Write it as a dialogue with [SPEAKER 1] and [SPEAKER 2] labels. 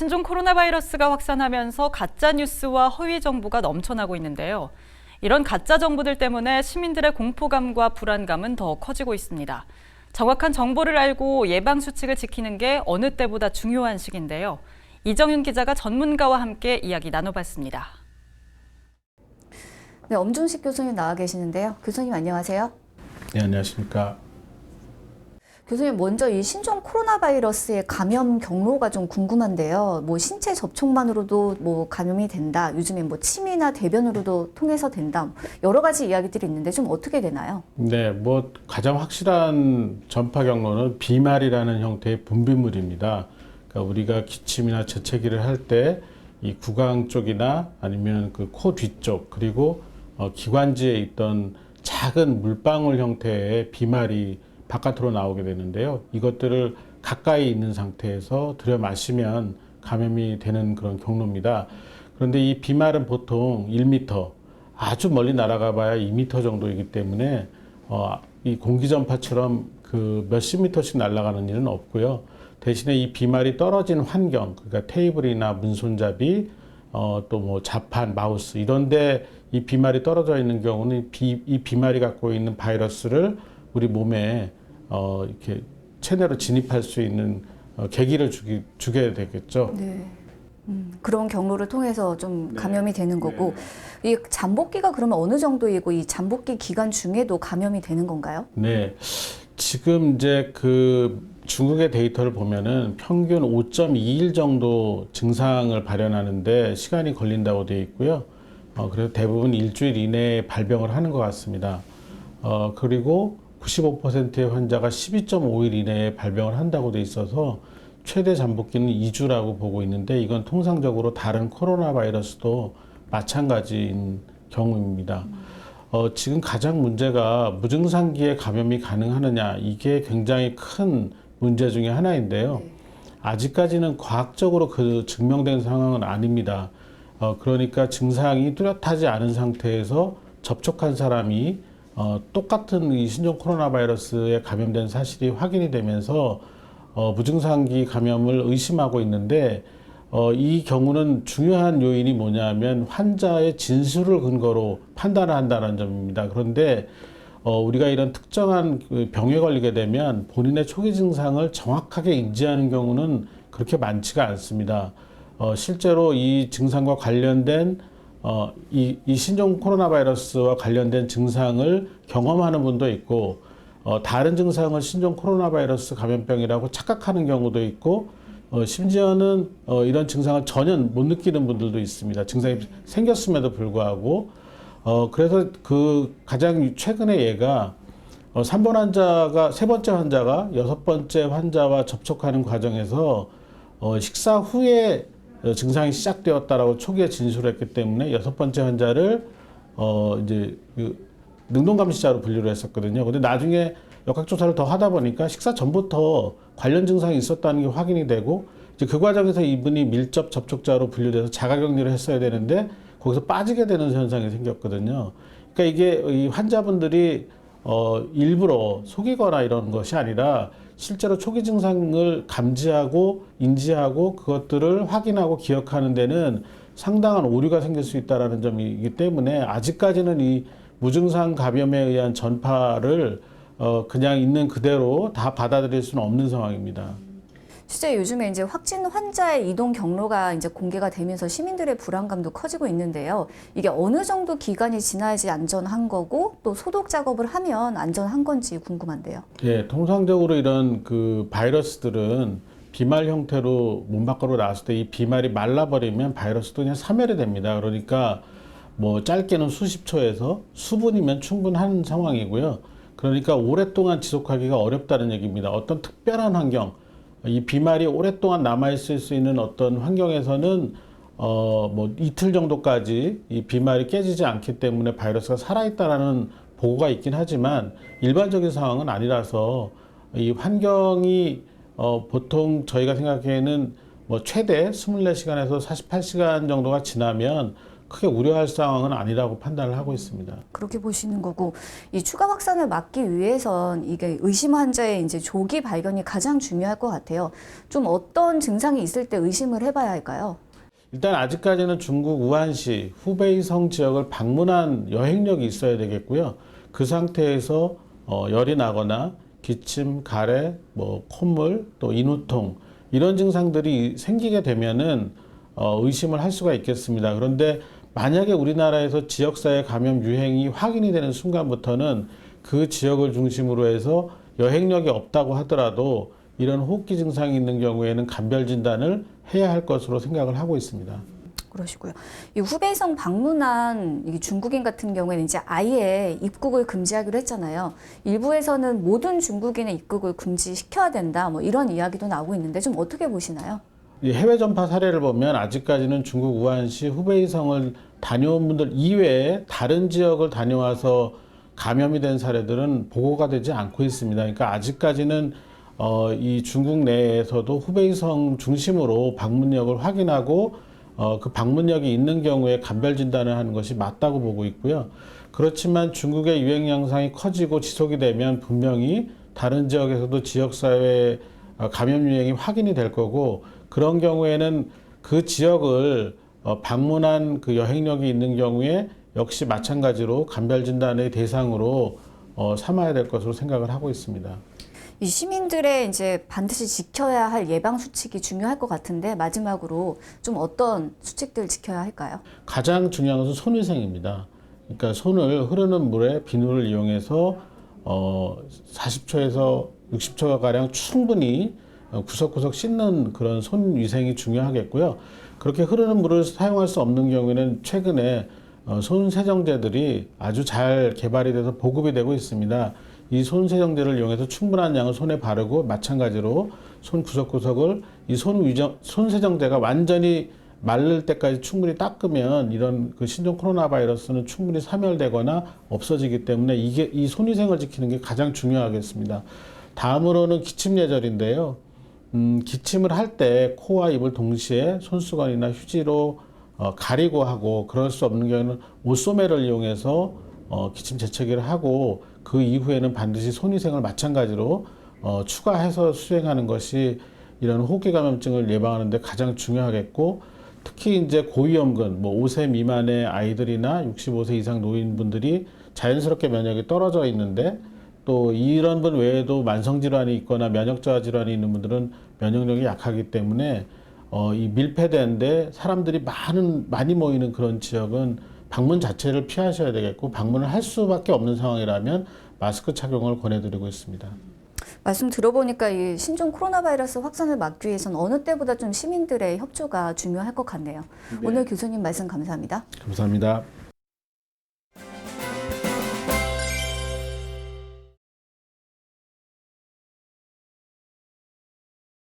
[SPEAKER 1] 신종 코로나 바이러스가 확산하면서 가짜 뉴스와 허위 정보가 넘쳐나고 있는데요. 이런 가짜 정보들 때문에 시민들의 공포감과 불안감은 더 커지고 있습니다. 정확한 정보를 알고 예방 수칙을 지키는 게 어느 때보다 중요한 시기인데요. 이정윤 기자가 전문가와 함께 이야기 나눠봤습니다.
[SPEAKER 2] 네, 엄준식 교수님 나와 계시는데요. 교수님 안녕하세요.
[SPEAKER 3] 네, 안녕하십니까.
[SPEAKER 2] 교수님 먼저 이 신종 코로나 바이러스의 감염 경로가 좀 궁금한데요. 뭐 신체 접촉만으로도 뭐 감염이 된다. 요즘에 뭐 침이나 대변으로도 통해서 된다. 여러 가지 이야기들이 있는데 좀 어떻게 되나요?
[SPEAKER 3] 네, 뭐 가장 확실한 전파 경로는 비말이라는 형태의 분비물입니다. 그러니까 우리가 기침이나 재채기를 할 때 이 구강 쪽이나 아니면 그 코 뒤쪽 그리고 기관지에 있던 작은 물방울 형태의 비말이 바깥으로 나오게 되는데요. 이것들을 가까이 있는 상태에서 들여 마시면 감염이 되는 그런 경로입니다. 그런데 이 비말은 보통 1m, 아주 멀리 날아가 봐야 2m 정도이기 때문에 이 공기 전파처럼 그 몇십 미터씩 날아가는 일은 없고요. 대신에 이 비말이 떨어진 환경, 그러니까 테이블이나 문손잡이, 또 뭐 자판, 마우스 이런데 이 비말이 떨어져 있는 경우는 이 비말이 갖고 있는 바이러스를 우리 몸에 이렇게 체내로 진입할 수 있는 계기를 주게 되겠죠.
[SPEAKER 2] 네. 그런 경로를 통해서 좀 감염이 되는 거고, 이 잠복기가 그러면 어느 정도이고 이 잠복기 기간 중에도 감염이 되는 건가요?
[SPEAKER 3] 네. 지금 이제 그 중국의 데이터를 보면은 평균 5.2일 정도 증상을 발현하는데 시간이 걸린다고 되어 있고요. 그래서 대부분 일주일 이내에 발병을 하는 것 같습니다. 그리고 95%의 환자가 12.5일 이내에 발병을 한다고 돼 있어서 최대 잠복기는 2주라고 보고 있는데 이건 통상적으로 다른 코로나 바이러스도 마찬가지인 경우입니다. 지금 가장 문제가 무증상기에 감염이 가능하느냐 이게 굉장히 큰 문제 중에 하나인데요. 아직까지는 과학적으로 그 증명된 상황은 아닙니다. 그러니까 증상이 뚜렷하지 않은 상태에서 접촉한 사람이 똑같은 이 신종 코로나 바이러스에 감염된 사실이 확인이 되면서 무증상기 감염을 의심하고 있는데 이 경우는 중요한 요인이 뭐냐면 환자의 진술을 근거로 판단을 한다는 점입니다. 그런데 우리가 이런 특정한 병에 걸리게 되면 본인의 초기 증상을 정확하게 인지하는 경우는 그렇게 많지가 않습니다. 실제로 이 증상과 관련된 이 신종 코로나 바이러스와 관련된 증상을 경험하는 분도 있고 다른 증상을 신종 코로나 바이러스 감염병이라고 착각하는 경우도 있고 심지어는 이런 증상을 전혀 못 느끼는 분들도 있습니다. 증상이 생겼음에도 불구하고 그래서 그 가장 최근의 예가 3번 환자가 세 번째 환자가 여섯 번째 환자와 접촉하는 과정에서 식사 후에 증상이 시작되었다라고 초기에 진술했기 때문에 여섯 번째 환자를 이제 능동감시자로 분류를 했었거든요. 근데 나중에 역학조사를 더 하다 보니까 식사 전부터 관련 증상이 있었다는 게 확인이 되고 이제 그 과정에서 이분이 밀접 접촉자로 분류돼서 자가격리를 했어야 되는데 거기서 빠지게 되는 현상이 생겼거든요. 그러니까 이게 이 환자분들이 일부러 속이거나 이런 것이 아니라 실제로 초기 증상을 감지하고 인지하고 그것들을 확인하고 기억하는 데는 상당한 오류가 생길 수 있다는 점이기 때문에 아직까지는 이 무증상 감염에 의한 전파를 그냥 있는 그대로 다 받아들일 수는 없는 상황입니다.
[SPEAKER 2] 실제 요즘에 이제 확진 환자의 이동 경로가 이제 공개가 되면서 시민들의 불안감도 커지고 있는데요. 이게 어느 정도 기간이 지나야지 안전한 거고 또 소독 작업을 하면 안전한 건지 궁금한데요.
[SPEAKER 3] 예, 통상적으로 이런 그 바이러스들은 비말 형태로 몸 밖으로 나왔을 때 이 비말이 말라버리면 바이러스도 그냥 사멸이 됩니다. 그러니까 뭐 짧게는 수십 초에서 수분이면 충분한 상황이고요. 그러니까 오랫동안 지속하기가 어렵다는 얘기입니다. 어떤 특별한 환경, 이 비말이 오랫동안 남아있을 수 있는 어떤 환경에서는 뭐 이틀 정도까지 이 비말이 깨지지 않기 때문에 바이러스가 살아있다라는 보고가 있긴 하지만 일반적인 상황은 아니라서 이 환경이 보통 저희가 생각하기에는 뭐 최대 24시간에서 48시간 정도가 지나면 크게 우려할 상황은 아니라고 판단을 하고 있습니다.
[SPEAKER 2] 그렇게 보시는 거고, 이 추가 확산을 막기 위해선 이게 의심 환자의 이제 조기 발견이 가장 중요할 것 같아요. 좀 어떤 증상이 있을 때 의심을 해봐야 할까요?
[SPEAKER 3] 일단 아직까지는 중국 우한시 후베이성 지역을 방문한 여행력이 있어야 되겠고요. 그 상태에서 열이 나거나 기침, 가래, 콧물, 또 인후통 이런 증상들이 생기게 되면은 의심을 할 수가 있겠습니다. 그런데 만약에 우리나라에서 지역사회 감염 유행이 확인이 되는 순간부터는 그 지역을 중심으로 해서 여행력이 없다고 하더라도 이런 호흡기 증상이 있는 경우에는 감별 진단을 해야 할 것으로 생각을 하고 있습니다.
[SPEAKER 2] 그러시고요. 이 후베이성 방문한 이 중국인 같은 경우에는 이제 아예 입국을 금지하기로 했잖아요. 일부에서는 모든 중국인의 입국을 금지시켜야 된다, 뭐 이런 이야기도 나오고 있는데 좀 어떻게 보시나요?
[SPEAKER 3] 이 해외 전파 사례를 보면 아직까지는 중국 우한시 후베이성을 다녀온 분들 이외에 다른 지역을 다녀와서 감염이 된 사례들은 보고가 되지 않고 있습니다. 그러니까 아직까지는 이 중국 내에서도 후베이성 중심으로 방문력을 확인하고 그 방문력이 있는 경우에 감별 진단을 하는 것이 맞다고 보고 있고요. 그렇지만 중국의 유행 양상이 커지고 지속이 되면 분명히 다른 지역에서도 지역사회 감염 유행이 확인이 될 거고, 그런 경우에는 그 지역을 방문한 그 여행력이 있는 경우에 역시 마찬가지로 감별 진단의 대상으로 삼아야 될 것으로 생각을 하고 있습니다.
[SPEAKER 2] 이 시민들의 이제 반드시 지켜야 할 예방 수칙이 중요할 것 같은데, 마지막으로 좀 어떤 수칙들 지켜야 할까요?
[SPEAKER 3] 가장 중요한 것은 손위생입니다. 그러니까 손을 흐르는 물에 비누를 이용해서 40초에서 60초 가량 충분히 구석구석 씻는 그런 손 위생이 중요하겠고요. 그렇게 흐르는 물을 사용할 수 없는 경우에는 최근에 손 세정제들이 아주 잘 개발이 돼서 보급이 되고 있습니다. 이 손 세정제를 이용해서 충분한 양을 손에 바르고, 마찬가지로 손 구석구석을 이 손 세정제가 완전히 마를 때까지 충분히 닦으면 이런 그 신종 코로나 바이러스는 충분히 사멸되거나 없어지기 때문에 이 손위생을 지키는 게 가장 중요하겠습니다. 다음으로는 기침 예절인데요. 기침을 할 때 코와 입을 동시에 손수건이나 휴지로 가리고 하고, 그럴 수 없는 경우에는 옷소매를 이용해서 기침 재채기를 하고, 그 이후에는 반드시 손위생을 마찬가지로 추가해서 수행하는 것이 이런 호흡기 감염증을 예방하는 데 가장 중요하겠고, 특히 이제 고위험군, 5세 미만의 아이들이나 65세 이상 노인분들이 자연스럽게 면역이 떨어져 있는데, 또 이런 분 외에도 만성질환이 있거나 면역저하 질환이 있는 분들은 면역력이 약하기 때문에 이 밀폐된데 사람들이 많이 모이는 그런 지역은 방문 자체를 피하셔야 되겠고, 방문을 할 수밖에 없는 상황이라면 마스크 착용을 권해드리고 있습니다.
[SPEAKER 2] 말씀 들어보니까 이 신종 코로나 바이러스 확산을 막기 위해서는 어느 때보다 좀 시민들의 협조가 중요할 것 같네요.
[SPEAKER 3] 네.
[SPEAKER 2] 오늘 교수님 말씀 감사합니다.
[SPEAKER 3] 감사합니다.